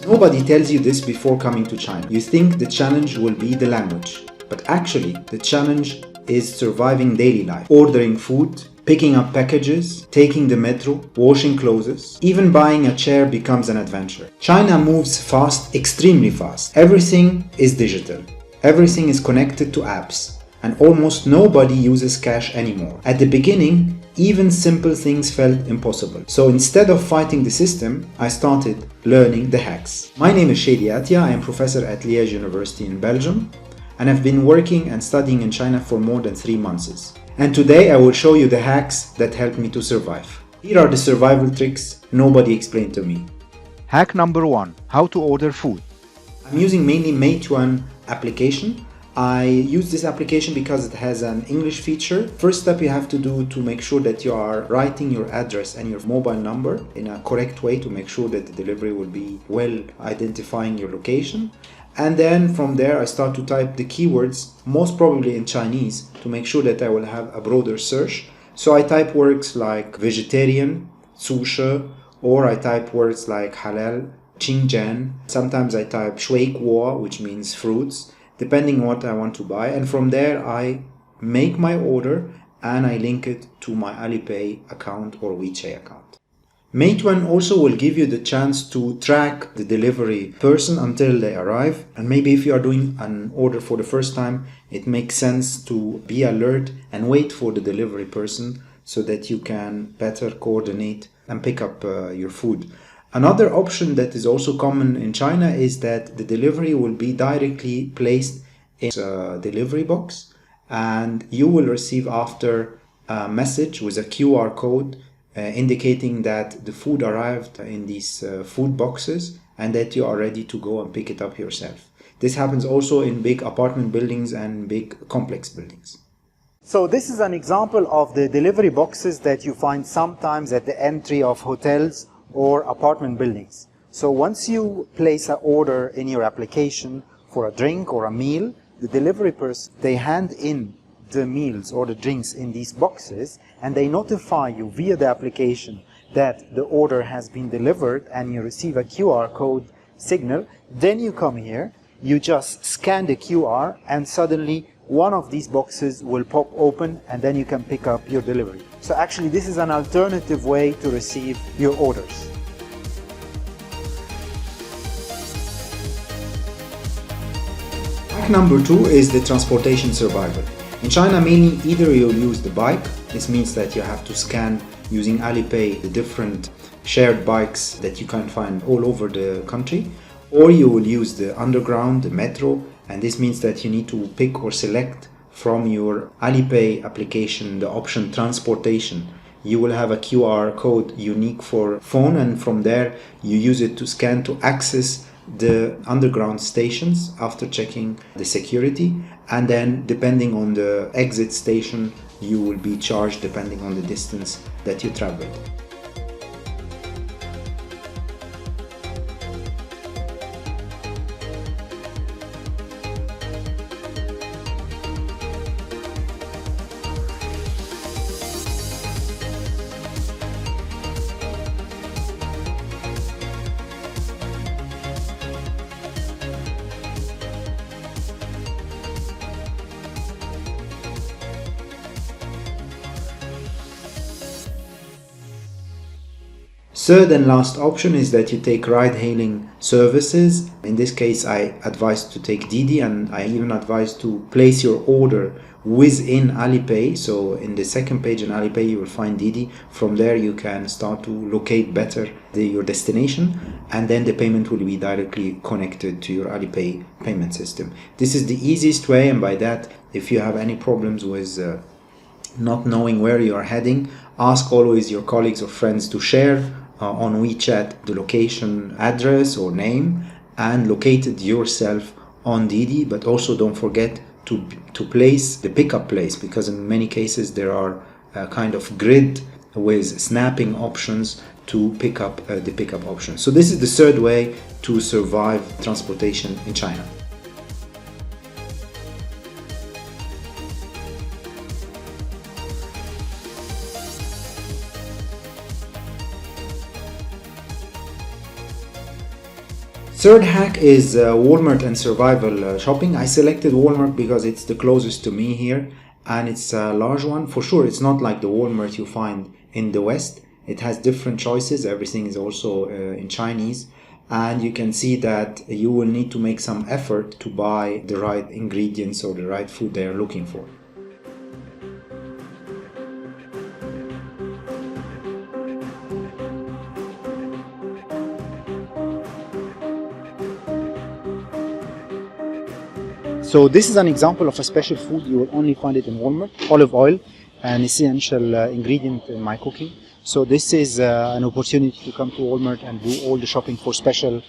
Nobody tells you this before coming to China. You think the challenge will be the language, but actually the challenge is surviving daily life, ordering food, picking up packages, taking the metro, washing clothes. Even buying a chair becomes an adventure. China moves fast, extremely fast. Everything is digital. Everything is connected to apps, and almost nobody uses cash anymore. At the beginning, even simple things felt impossible. So instead of fighting the system, I started learning the hacks. My name is Shady Atia. I am professor at Liège University in Belgium, and I've been working and studying in China for more than 3 months. And today I will show you the hacks that helped me to survive. Here are the survival tricks nobody explained to me. Hack number 1. How to order food. I'm using mainly Meituan application. I use this application because it has an English feature. First step you have to do to make sure that you are writing your address and your mobile number in a correct way to make sure that the delivery will be well identifying your location. And then from there I start to type the keywords, most probably in Chinese, to make sure that I will have a broader search. So I type words like vegetarian, sushi, or I type words like halal, qingjian. Sometimes I type shui guo, which means fruits, depending on what I want to buy. And from there I make my order and I link it to my Alipay account or WeChat account. Meituan also will give you the chance to track the delivery person until they arrive. And maybe if you are doing an order for the first time, it makes sense to be alert and wait for the delivery person so that you can better coordinate and pick up your food. Another option that is also common in China is that the delivery will be directly placed in a delivery box, and you will receive after a message with a QR code indicating that the food arrived in these food boxes and that you are ready to go and pick it up yourself. This happens also in big apartment buildings and big complex buildings. So this is an example of the delivery boxes that you find sometimes at the entry of hotels or apartment buildings. So once you place an order in your application for a drink or a meal, the delivery person, they hand in the meals or the drinks in these boxes, and they notify you via the application that the order has been delivered, and you receive a QR code signal. Then you come here, you just scan the QR, and suddenly one of these boxes will pop open, and then you can pick up your delivery. So actually this is an alternative way to receive your orders. Hack number 2 is the transportation survival. In China, mainly either you'll use the bike. This means that you have to scan using Alipay the different shared bikes that you can find all over the country, or you will use the underground, the metro, and this means that you need to pick or select from your Alipay application the option transportation. You will have a QR code unique for phone, and from there you use it to scan to access the underground stations after checking the security, and then depending on the exit station you will be charged depending on the distance that you traveled. Third and last option is that you take ride-hailing services. In this case, I advise to take Didi, and I even advise to place your order within Alipay. So in the second page in Alipay, you will find Didi. From there, you can start to locate better your destination, and then the payment will be directly connected to your Alipay payment system. This is the easiest way, and by that, if you have any problems with not knowing where you are heading, ask always your colleagues or friends to share on WeChat the location address or name, and locate it yourself on Didi. But also don't forget to place the pickup place, because in many cases there are a kind of grid with snapping options to pick up the pickup option. So this is the third way to survive transportation in China. Third hack is Walmart and survival shopping. I selected Walmart because it's the closest to me here, and it's a large one. For sure, it's not like the Walmart you find in the West. It has different choices. Everything is also in Chinese. And you can see that you will need to make some effort to buy the right ingredients or the right food they are looking for. So this is an example of a special food. You will only find it in Walmart. Olive oil, an essential ingredient in my cooking. So this is an opportunity to come to Walmart and do all the shopping for special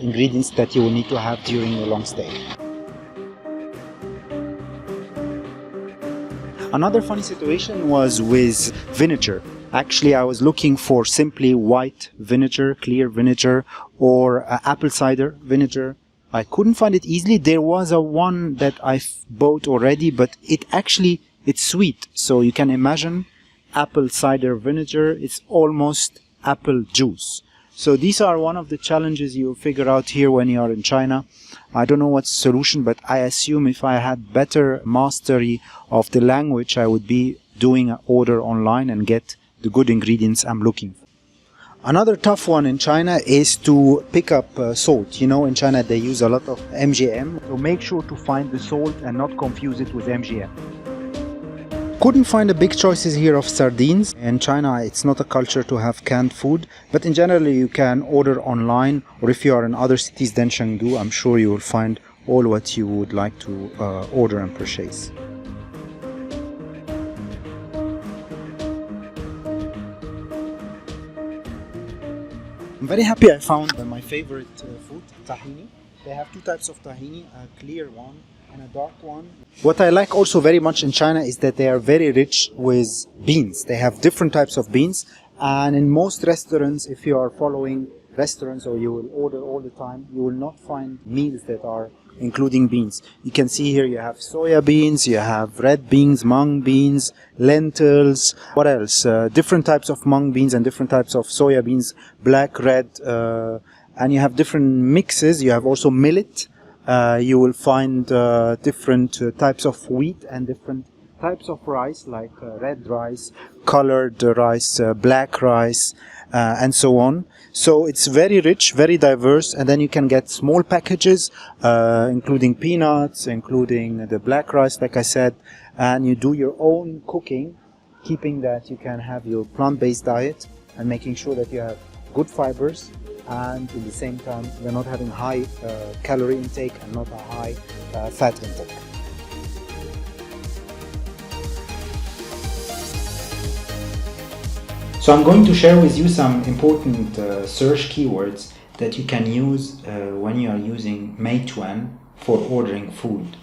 ingredients that you will need to have during your long stay. Another funny situation was with vinegar. Actually, I was looking for simply white vinegar, clear vinegar, or apple cider vinegar. I couldn't find it easily. There was a one that I bought already, but it's sweet. So you can imagine apple cider vinegar, it's almost apple juice. So these are one of the challenges you figure out here when you are in China. I don't know what's the solution, but I assume if I had better mastery of the language, I would be doing an order online and get the good ingredients I'm looking for. Another tough one in China is to pick up salt. You know, in China they use a lot of MGM. So make sure to find the salt and not confuse it with MGM. Couldn't find a big choices here of sardines. In China it's not a culture to have canned food, but in general you can order online, or if you are in other cities than Chengdu, I'm sure you will find all what you would like to order and purchase. I'm very happy I found my favorite food, tahini. They have two types of tahini, a clear one and a dark one. What I like also very much in China is that they are very rich with beans. They have different types of beans, and in most restaurants, if you are following restaurants or you will order all the time, you will not find meals that are including beans. You can see here you have soya beans, you have red beans, mung beans, lentils, what else? Different types of mung beans and different types of soya beans, black, red, and you have different mixes. You have also millet. You will find different types of wheat and different types of rice, like red rice, colored rice, black rice, and so on. So it's very rich, very diverse, and then you can get small packages, including peanuts, including the black rice, like I said, and you do your own cooking, keeping that you can have your plant-based diet and making sure that you have good fibers, and at the same time you're not having high calorie intake and not a high fat intake. So I'm going to share with you some important search keywords that you can use when you are using Meituan for ordering food.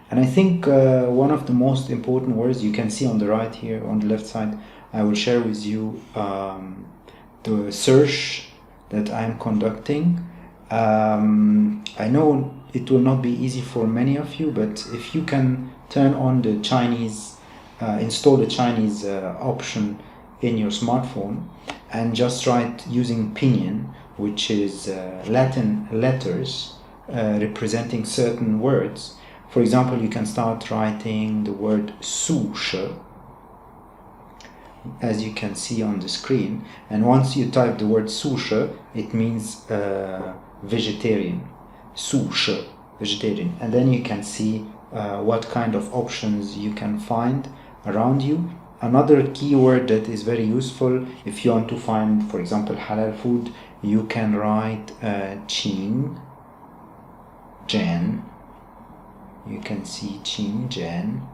And I think one of the most important words you can see on the right here, on the left side, I will share with you the search that I'm conducting. I know it will not be easy for many of you, but if you can turn on the Chinese, install the Chinese option in your smartphone and just write using pinyin, which is Latin letters representing certain words. For example, you can start writing the word sushi, as you can see on the screen, and once you type the word sushi, it means vegetarian. Sushi, vegetarian, and then you can see what kind of options you can find around you. Another keyword that is very useful if you want to find, for example, halal food, you can write Qin Zhen. You can see Qin Zhen,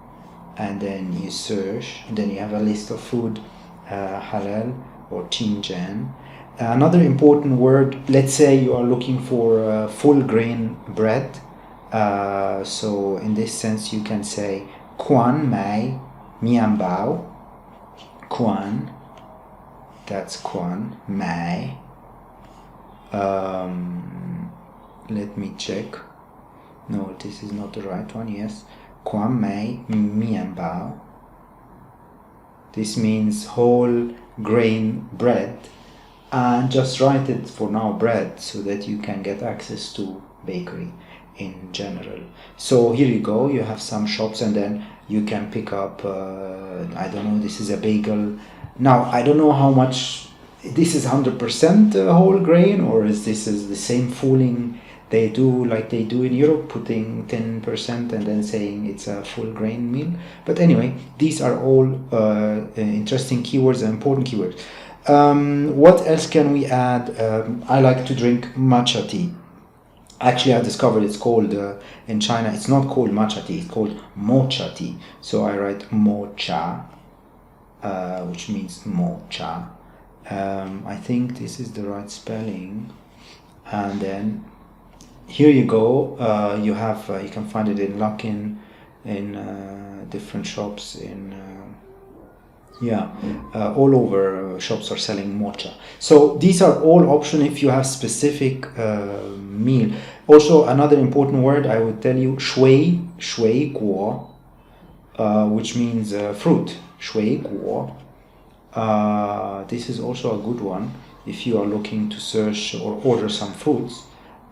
and then you search, and then you have a list of food, halal or Qin Zhen. Another important word, let's say you are looking for full grain bread. So in this sense you can say Quan Mai Mian Bao. Quan, that's Quan Mai. Let me check. No, this is not the right one. Yes, Quan Mai Mian Bao. This means whole grain bread. and just write it for now bread so that you can get access to bakery in general. So here you go, you have some shops, and then you can pick up, I don't know, this is a bagel. Now, I don't know how much, this is 100% whole grain, or is this is the same fooling they do like they do in Europe, putting 10% and then saying it's a full grain meal. But anyway, these are all interesting keywords and important keywords. What else can we add? I like to drink matcha tea. Actually, I discovered it's called, in China, it's not called matcha tea, it's called mocha tea. So I write mocha, which means mocha. I think this is the right spelling. And then here you go. You have you can find it in Luckin, in different shops in all over. Shops are selling mocha. So these are all options if you have specific meal. Also, another important word I would tell you, shui guo, which means fruit. Shui guo. This is also a good one if you are looking to search or order some fruits.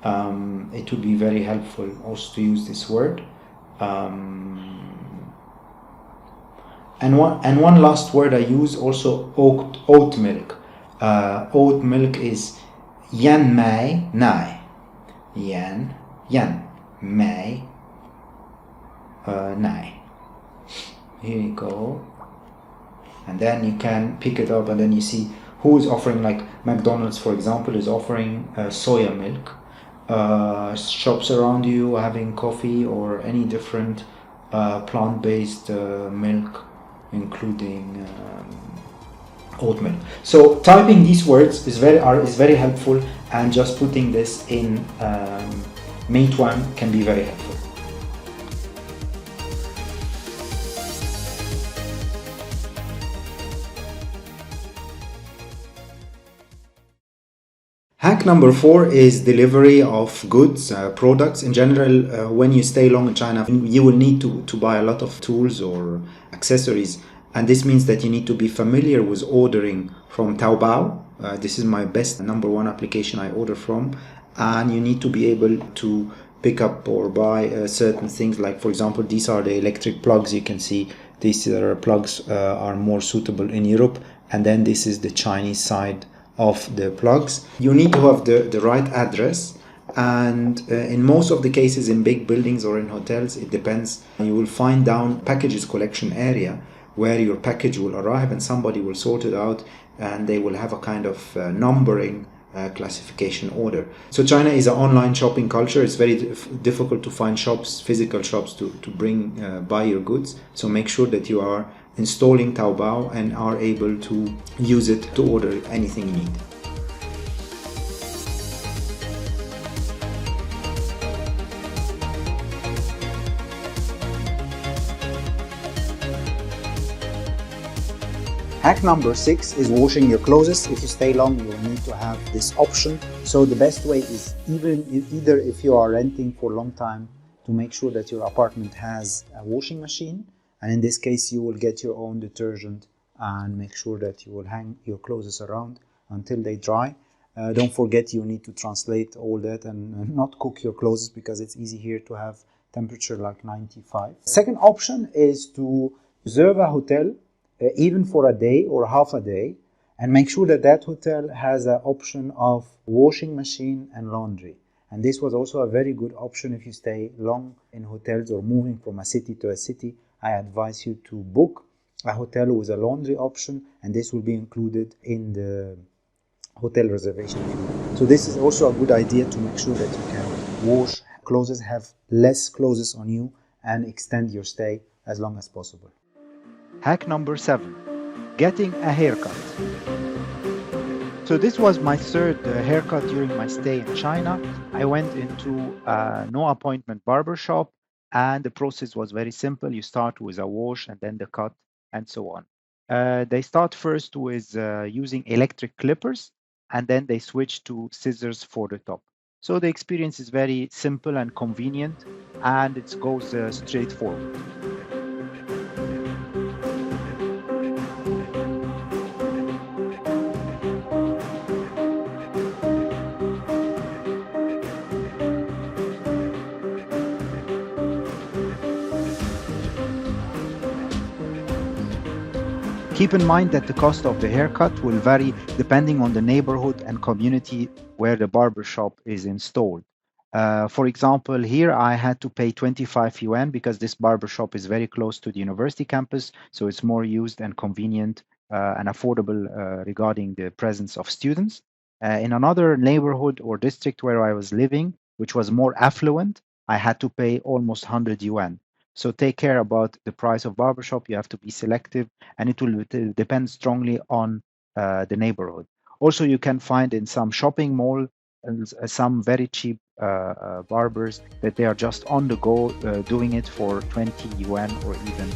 It would be very helpful also to use this word. And one last word I use also, oat milk. Oat milk is yan mai nai. Yan mai nai. Here you go. And then you can pick it up, and then you see who is offering, like McDonald's, for example, is offering soya milk. Shops around you having coffee or any different plant-based milk, including oat milk. So typing these words is very helpful, and just putting this in Meituan can be very helpful. Hack number 4 is delivery of goods, products. In general, when you stay long in China, you will need to buy a lot of tools or accessories. And this means that you need to be familiar with ordering from Taobao. This is my best number one application I order from. And you need to be able to pick up or buy certain things. Like, for example, these are the electric plugs. You can see these plugs are more suitable in Europe. And then this is the Chinese side of the plugs. You need to have the right address, and in most of the cases in big buildings or in hotels, it depends. You will find down packages collection area where your package will arrive, and somebody will sort it out, and they will have a kind of numbering classification order. So China is an online shopping culture. It's very difficult to find shops, physical shops to buy your goods. So make sure that you are installing Taobao and are able to use it to order anything you need. Hack number 6 is washing your clothes. If you stay long, you will need to have this option. So the best way is either if you are renting for a long time, to make sure that your apartment has a washing machine. And in this case, you will get your own detergent and make sure that you will hang your clothes around until they dry. Don't forget you need to translate all that and not cook your clothes, because it's easy here to have temperature like 95. Second option is to reserve a hotel, even for a day or half a day, and make sure that that hotel has an option of washing machine and laundry. And this was also a very good option if you stay long in hotels or moving from a city to a city. I advise you to book a hotel with a laundry option, and this will be included in the hotel reservation fee. So this is also a good idea to make sure that you can wash clothes, have less clothes on you, and extend your stay as long as possible. Hack number 7, getting a haircut. So this was my third haircut during my stay in China. I went into a no appointment barber shop, and the process was very simple. You start with a wash and then the cut and so on. They start first with using electric clippers, and then they switch to scissors for the top. So the experience is very simple and convenient, and it goes straightforward. Keep in mind that the cost of the haircut will vary depending on the neighborhood and community where the barber shop is installed. For example, here I had to pay 25 yuan because this barber shop is very close to the university campus, so it's more used and convenient and affordable regarding the presence of students. In another neighborhood or district where I was living, which was more affluent, I had to pay almost 100 yuan. So take care about the price of barbershop. You have to be selective, and it will depend strongly on the neighborhood. Also, you can find in some shopping mall some very cheap barbers that they are just on the go doing it for 20 yuan or even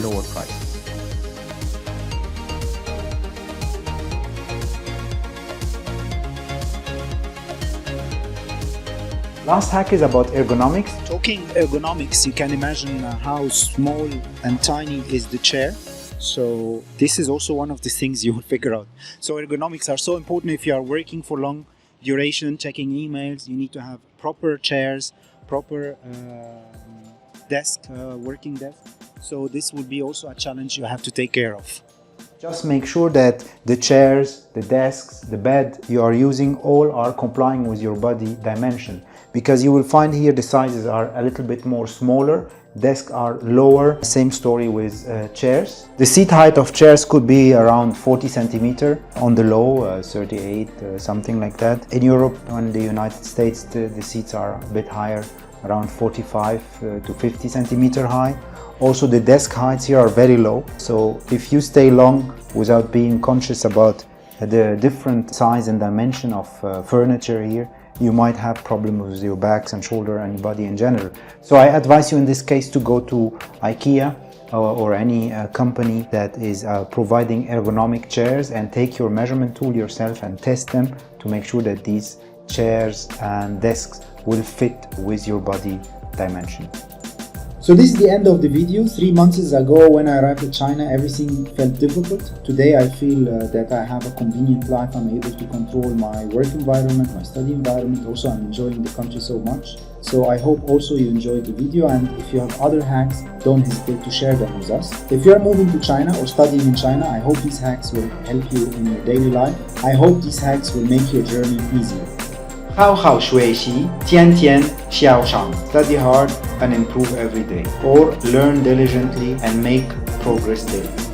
lower prices. Last hack is about ergonomics. Talking ergonomics, you can imagine how small and tiny is the chair. So this is also one of the things you will figure out. So ergonomics are so important if you are working for long duration, checking emails. You need to have proper chairs, proper desk, working desk. So this will be also a challenge you have to take care of. Just make sure that the chairs, the desks, the bed you are using all are complying with your body dimension, because you will find here the sizes are a little bit more smaller, desks are lower, same story with chairs. The seat height of chairs could be around 40 centimeter on the low, 38, something like that. In Europe and the United States, the seats are a bit higher, around 45 to 50 centimeter high. Also, the desk heights here are very low, so if you stay long without being conscious about the different size and dimension of furniture here, you might have problems with your backs and shoulder and body in general. So I advise you in this case to go to IKEA or any company that is providing ergonomic chairs and take your measurement tool yourself and test them to make sure that these chairs and desks will fit with your body dimension. So this is the end of the video. 3 months ago when I arrived in China, everything felt difficult. Today I feel that I have a convenient life. I'm able to control my work environment, my study environment. Also, I'm enjoying the country so much. So I hope also you enjoyed the video, and if you have other hacks, don't hesitate to share them with us. If you are moving to China or studying in China, I hope these hacks will help you in your daily life. I hope these hacks will make your journey easier. 好好学习，天天向上. Study hard and improve every day, or learn diligently and make progress daily.